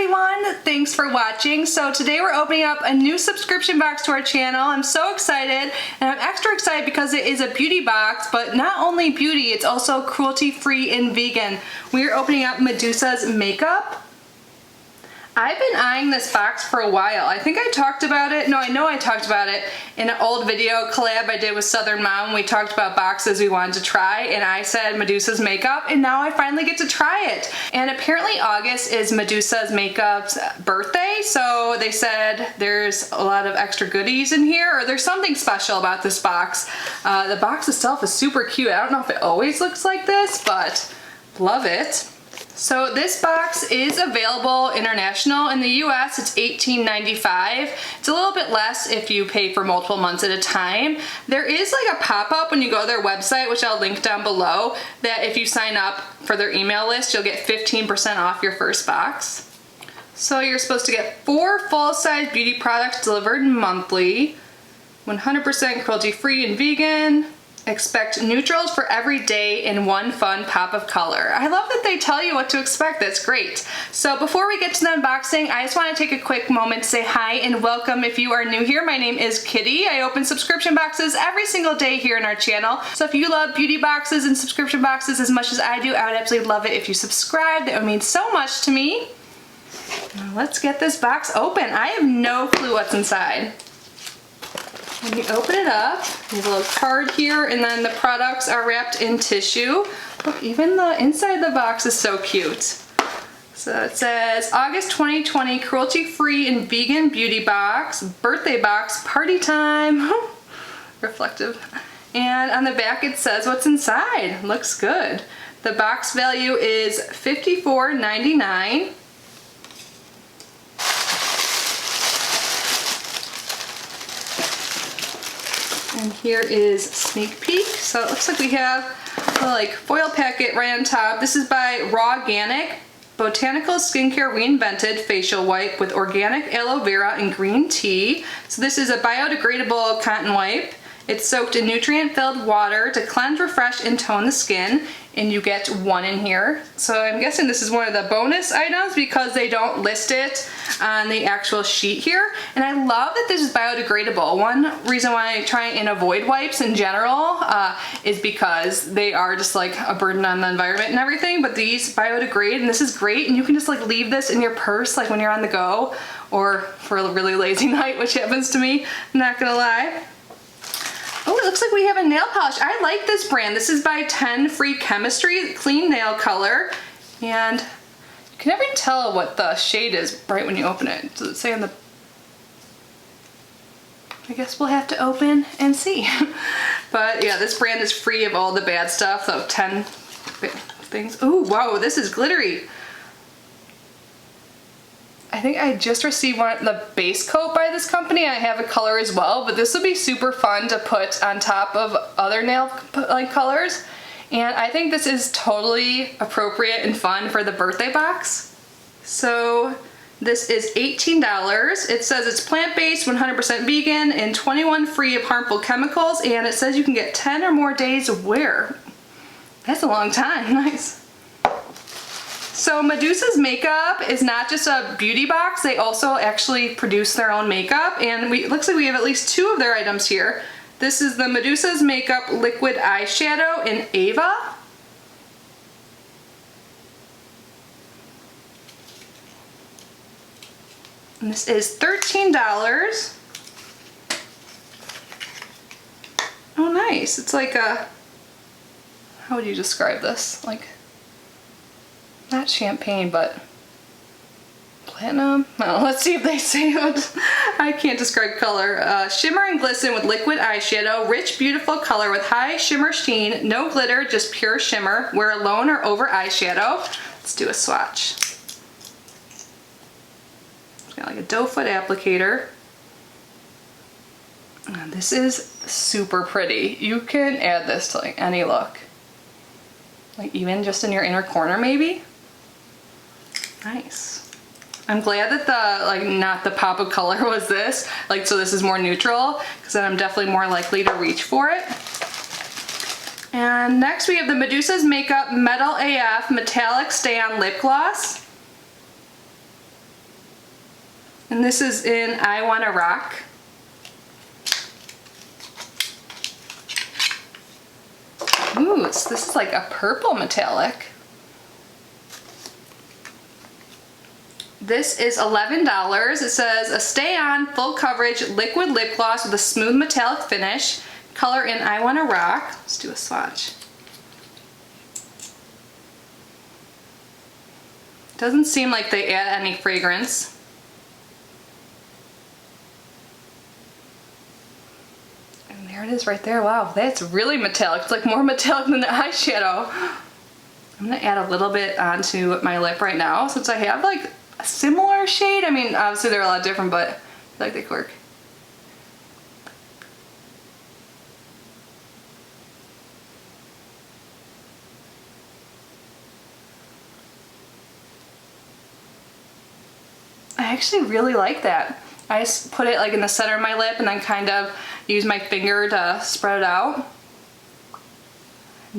everyone, thanks for watching. So today we're opening up a new subscription box to our channel. I'm so excited, and I'm extra excited because it is a beauty box, but not only beauty, it's also cruelty-free and vegan. We are opening up Medusa's makeup. I've been eyeing this box for a while. I think I talked about it, no, I know I talked about it in an old video collab I did with Southern Mom. We talked about boxes we wanted to try, and I said Medusa's makeup, and now I finally get to try it. And apparently August is Medusa's makeup's birthday, so they said there's a lot of extra goodies in here, or there's something special about this box. The box itself is super cute. I don't know if it always looks like this, but love it. So this box is available international. In the US it's $18.95. It's a little bit less if you pay for multiple months at a time. There is like a pop-up when you go to their website, which I'll link down below, that if you sign up for their email list you'll get 15% off your first box. So you're supposed to get 4 full-size beauty products delivered monthly, 100% cruelty-free and vegan. Expect neutrals for every day in one fun pop of color. I love that they tell you what to expect. That's great. So before we get to the unboxing, I just want to take a quick moment to say hi and welcome if you are new here. My name is Kitty. I open subscription boxes every single day here in our channel. So if you love beauty boxes and subscription boxes as much as I do, I would absolutely love it if you subscribe. That would mean so much to me. Now let's get this box open. I have no clue what's inside. When you open it up, there's a little card here, and then the products are wrapped in tissue. Look, even the inside of the box is so cute. So it says, August 2020 cruelty-free and vegan beauty box, birthday box, party time. Reflective. And on the back it says what's inside. Looks good. The box value is $54.99. And here is a sneak peek. So it looks like we have a like foil packet right on top. This is by Raw Botanical Skincare Reinvented Facial Wipe with organic aloe vera and green tea. So this is a biodegradable cotton wipe. It's soaked in nutrient-filled water to cleanse, refresh, and tone the skin, and you get 1 in here. So I'm guessing this is one of the bonus items because they don't list it on the actual sheet here. And I love that this is biodegradable. One reason why I try and avoid wipes in general is because they are just like a burden on the environment and everything, but these biodegrade, and this is great, and you can just like leave this in your purse like when you're on the go or for a really lazy night, which happens to me, I'm not gonna lie. Oh, it looks like we have a nail polish. I like this brand. This is by 10 Free Chemistry, clean nail color. And you can never tell what the shade is right when you open it. Does it say on the... I guess we'll have to open and see. But yeah, this brand is free of all the bad stuff, so 10 things. Oh, whoa, this is glittery. I think I just received the base coat by this company. I have a color as well, but this would be super fun to put on top of other nail colors. And I think this is totally appropriate and fun for the birthday box. So this is $18. It says it's plant-based, 100% vegan, and 21 free of harmful chemicals, and it says you can get 10 or more days of wear. That's a long time. Nice. So Medusa's makeup is not just a beauty box, they also actually produce their own makeup, and it looks like we have at least 2 of their items here. This is the Medusa's Makeup Liquid Eyeshadow in Ava. And this is $13. Oh nice, it's like a, how would you describe this? Like, not champagne, but platinum? Well, let's see if they say it. I can't describe color. Shimmer and glisten with liquid eyeshadow. Rich, beautiful color with high shimmer sheen. No glitter, just pure shimmer. Wear alone or over eyeshadow. Let's do a swatch. It's got like a doe foot applicator. And this is super pretty. You can add this to like any look. Like even just in your inner corner maybe. Nice. I'm glad that the, like, not the pop of color was this, like, so this is more neutral, because then I'm definitely more likely to reach for it. And next we have the Medusa's Makeup Metal AF Metallic Stay On Lip Gloss. And this is in I Wanna Rock. Ooh, this is like a purple metallic. This is $11. It says a stay on full coverage liquid lip gloss with a smooth metallic finish. Color in I Wanna Rock. Let's do a swatch. Doesn't seem like they add any fragrance. And there it is right there. Wow, that's really metallic. It's like more metallic than the eyeshadow. I'm gonna add a little bit onto my lip right now since I have like a similar shade. I mean, obviously they're a lot different, but I feel like they could work. I actually really like that. I just put it like in the center of my lip and then kind of use my finger to spread it out.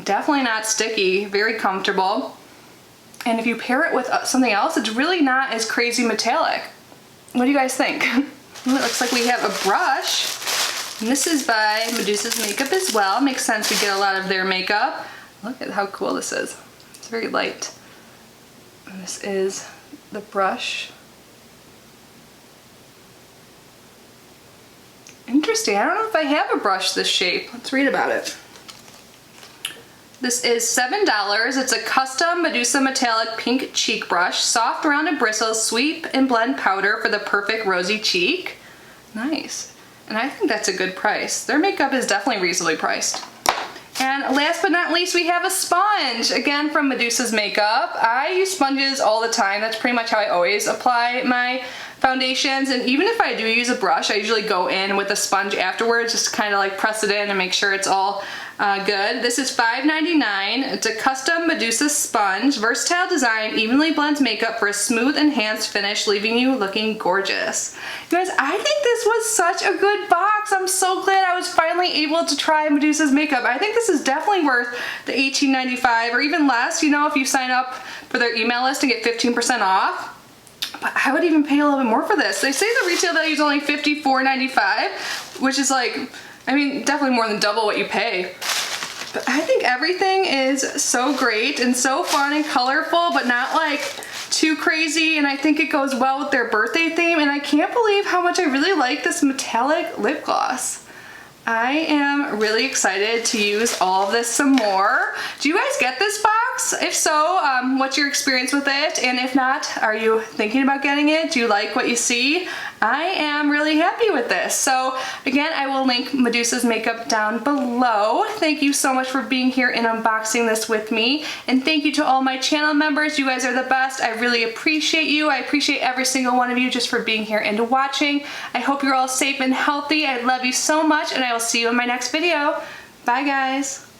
Definitely not sticky, very comfortable. And if you pair it with something else, it's really not as crazy metallic. What do you guys think? It looks like we have a brush. And this is by Medusa's Makeup as well. Makes sense, we get a lot of their makeup. Look at how cool this is. It's very light. And this is the brush. Interesting, I don't know if I have a brush this shape. Let's read about it. This is $7. It's a custom Medusa metallic pink cheek brush. Soft rounded bristles, sweep and blend powder for the perfect rosy cheek. Nice. And I think that's a good price. Their makeup is definitely reasonably priced. And last but not least, we have a sponge, again from Medusa's Makeup. I use sponges all the time. That's pretty much how I always apply my foundations, and even if I do use a brush, I usually go in with a sponge afterwards just to kind of like press it in and make sure it's all good. This is $5.99. It's a custom Medusa sponge. Versatile design, evenly blends makeup for a smooth, enhanced finish, leaving you looking gorgeous. You guys, I think this was such a good box. I'm so glad I was finally able to try Medusa's Makeup. I think this is definitely worth the $18.95 or even less, you know, if you sign up for their email list and get 15% off. But I would even pay a little bit more for this. They say the retail value is only $54.95, which is like, I mean, definitely more than double what you pay. But I think everything is so great and so fun and colorful, but not like too crazy, and I think it goes well with their birthday theme, and I can't believe how much I really like this metallic lip gloss. I am really excited to use all of this some more. Do you guys get this box? If so, what's your experience with it? And if not, are you thinking about getting it? Do you like what you see? I am really happy with this. So again, I will link Medusa's Makeup down below. Thank you so much for being here and unboxing this with me. And thank you to all my channel members. You guys are the best. I really appreciate you. I appreciate every single one of you just for being here and watching. I hope you're all safe and healthy. I love you so much, and I will see you in my next video. Bye guys.